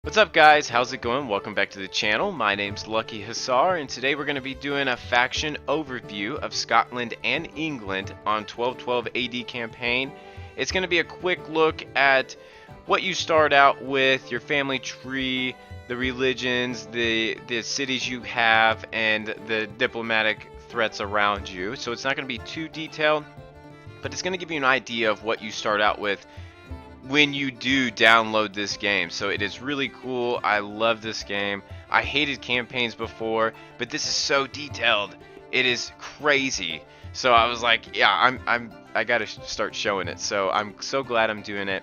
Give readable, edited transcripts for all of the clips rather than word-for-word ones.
What's up guys, how's it going? Welcome back to the channel. My name's Lucky Hussar and today we're going to be doing a faction overview of Scotland and England on 1212 AD campaign. It's going to be a quick look at what you start out with, your family tree, the religions, the cities you have, and the diplomatic threats around you. So it's not going to be too detailed, but it's going to give you an idea of what you start out with when you do download this game. So it is really cool. I love this game. I hated campaigns before, but this is so detailed. It is crazy. So I was like, yeah, I gotta start showing it. So I'm so glad I'm doing it.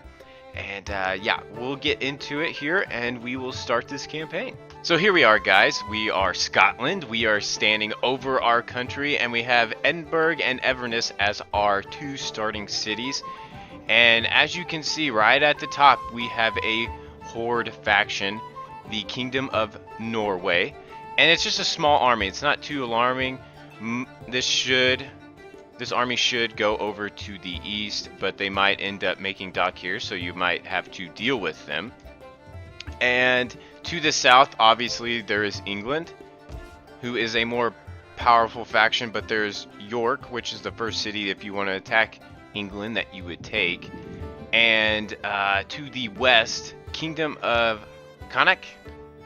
And yeah, we'll get into it here and we will start this campaign. So here we are, guys. We are Scotland. We are standing over our country, and we have Edinburgh and Inverness as our two starting cities. And as you can see right at the top, we have a horde faction, the Kingdom of Norway, and it's just a small army. It's not too alarming. This army should go over to the east, but they might end up making dock here, so you might have to deal with them. And to the south, obviously, there is England, who is a more powerful faction, but there's York, which is the first city if you want to attack England that you would take. And to the west, Kingdom of Connacht,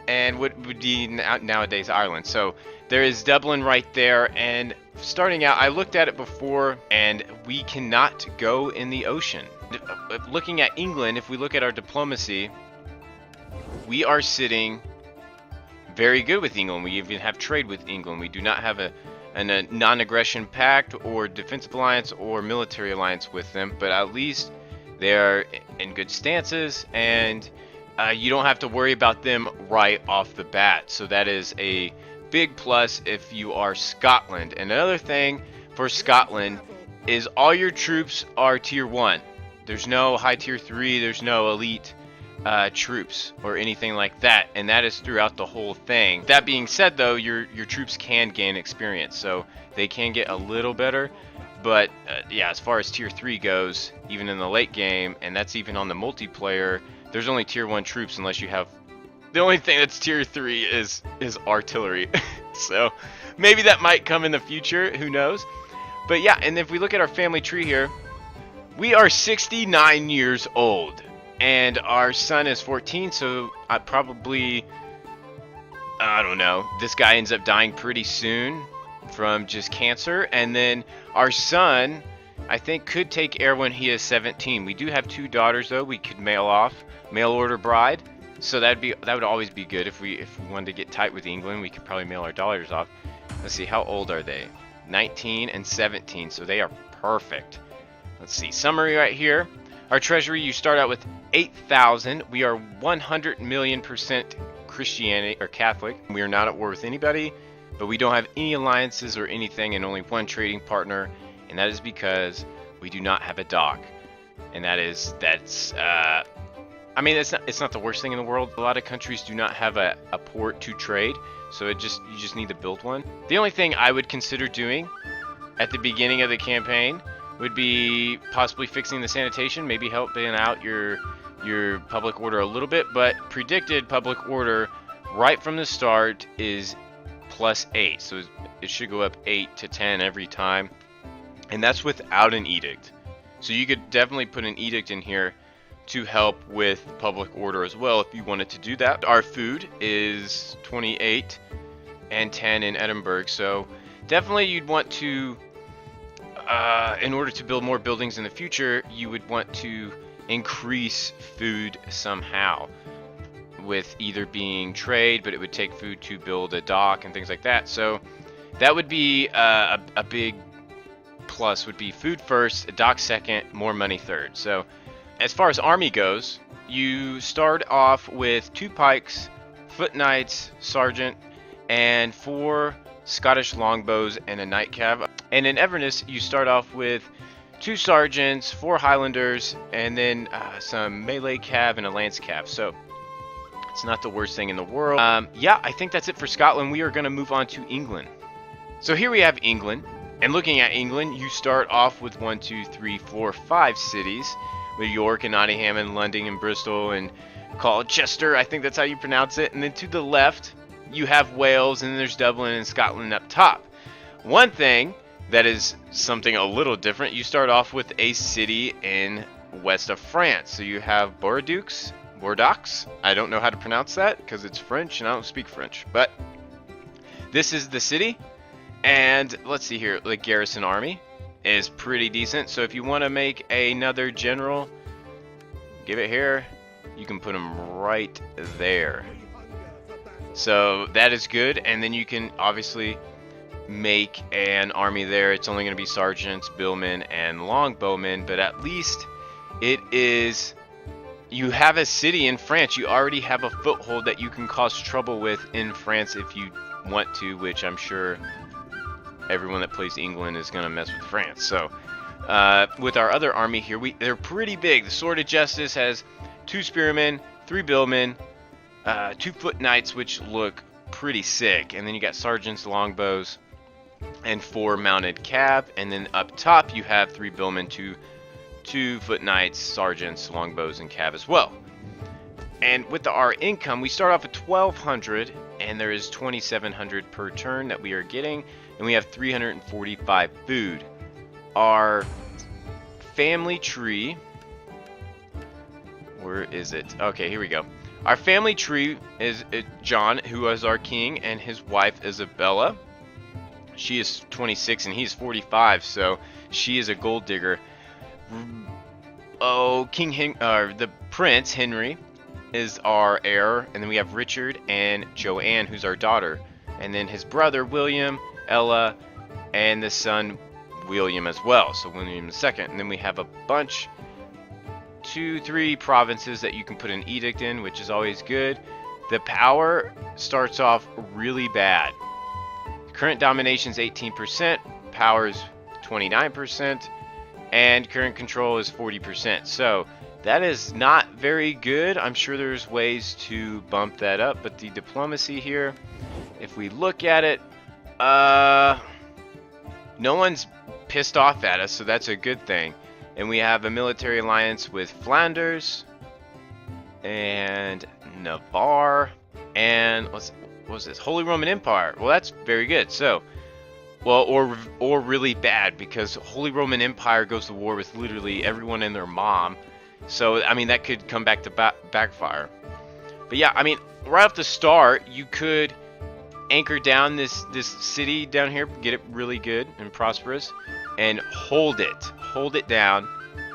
and what would be nowadays Ireland. So there is Dublin right there. And starting out, I looked at it before, and we cannot go in the ocean. Looking at England, if we look at our diplomacy, we are sitting very good with England. We even have trade with England. We do not have a non-aggression pact or defensive alliance or military alliance with them, but at least they're in good stances, and you don't have to worry about them right off the bat. So that is a big plus if you are Scotland. And another thing for Scotland is all your troops are tier 1. There's no high tier 3, there's no elite troops or anything like that, and that is throughout the whole thing. That being said, though, your troops can gain experience, so they can get a little better. But yeah, as far as tier 3 goes, even in the late game, and that's even on the multiplayer, there's only tier 1 troops unless you have. The only thing that's tier 3 is artillery. So maybe that might come in the future, who knows. But yeah, and if we look at our family tree here, we are 69 years old. And our son is 14, so I don't know, this guy ends up dying pretty soon from just cancer. And then our son, I think, could take heir when he is 17. We do have 2 daughters, though. We could mail order bride. So that would always be good. If we wanted to get tight with England, we could probably mail our daughters off. Let's see, how old are they? 19 and 17, so they are perfect. Let's see, summary right here. Our treasury, you start out with 8,000. We are 100 million% Christianity or Catholic. We are not at war with anybody, but we don't have any alliances or anything, and only one trading partner, and that is because we do not have a dock. And I mean, it's not the worst thing in the world. A lot of countries do not have a port to trade, so you just need to build one. The only thing I would consider doing at the beginning of the campaign would be possibly fixing the sanitation, maybe helping out your public order a little bit, but predicted public order right from the start is +8, so it should go up 8 to 10 every time, and that's without an edict. So you could definitely put an edict in here to help with public order as well if you wanted to do that. Our food is 28 and 10 in Edinburgh, so definitely you'd want to, in order to build more buildings in the future, you would want to increase food somehow, with either being trade, but it would take food to build a dock and things like that. So that would be a big plus, would be food first, a dock second, more money third. So as far as army goes, you start off with 2 pikes, foot knights, sergeant, and 4 Scottish longbows and a night cav. And in Inverness, you start off with 2 sergeants, 4 Highlanders, and then some melee cav and a lance cav. So it's not the worst thing in the world. Yeah, I think that's it for Scotland. We are going to move on to England. So here we have England. And looking at England, you start off with 1, 2, 3, 4, 5 cities, with York and Nottingham and London and Bristol and called Chester, I think that's how you pronounce it. And then to the left, you have Wales, and then there's Dublin and Scotland up top. One thing that is something a little different, you start off with a city in west of France. So you have Bordeaux. I don't know how to pronounce that because it's French and I don't speak French. But this is the city. And let's see here, the garrison army is pretty decent. So if you want to make another general, give it here. You can put them right there. So that is good. And then you can obviously make an army there. It's only going to be sergeants, billmen, and longbowmen. But at least it is... You have a city in France. You already have a foothold that you can cause trouble with in France if you want to, which I'm sure everyone that plays England is going to mess with France. So with our other army here, they're pretty big. The Sword of Justice has 2 spearmen, 3 billmen, 2 foot knights, which look pretty sick. And then you got sergeants, longbows, and 4 mounted cav. And then up top you have 3 billmen, 2 foot knights, sergeants, longbows, and cav as well. And with our income, we start off at 1,200, and there is 2,700 per turn that we are getting, and we have 345 food. Our family tree, where is it? Okay, here we go. Our family tree is John, who is our king, and his wife Isabella. She is 26 and he's 45, so she is a gold digger. Oh, the Prince Henry is our heir, and then we have Richard and Joanne, who's our daughter, and then his brother William, Ella, and the son William as well, so William II. And then we have a bunch, 2-3 provinces that you can put an edict in, which is always good. The power starts off really bad. Current domination is 18%, power is 29%, and current control is 40%. So that is not very good. I'm sure there's ways to bump that up, but the diplomacy here, if we look at it, no one's pissed off at us, so that's a good thing. And we have a military alliance with Flanders and Navarre and what was this? Holy Roman Empire. Well, that's very good. So, well, or really bad, because Holy Roman Empire goes to war with literally everyone and their mom. So, I mean, that could come back to backfire. But yeah, I mean, right off the start, you could anchor down this city down here, get it really good and prosperous, and hold it down,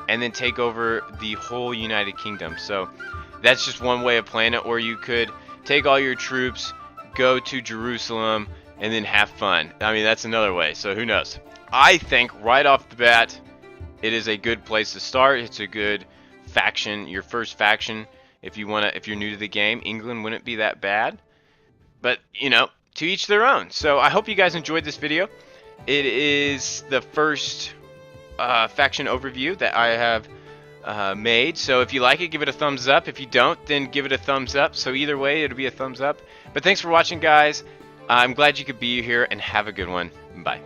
and then take over the whole United Kingdom. So that's just one way of playing it. Or you could take all your troops, go to Jerusalem, and then have fun. I mean, that's another way, so who knows. I think right off the bat it is a good place to start. It's a good faction, your first faction. If you're new to the game, England wouldn't be that bad, but you know, to each their own. So I hope you guys enjoyed this video. It is the first faction overview that I have made. So if you like it, give it a thumbs up. If you don't, then give it a thumbs up. So either way, it'll be a thumbs up. But thanks for watching, guys. I'm glad you could be here, and have a good one. Bye.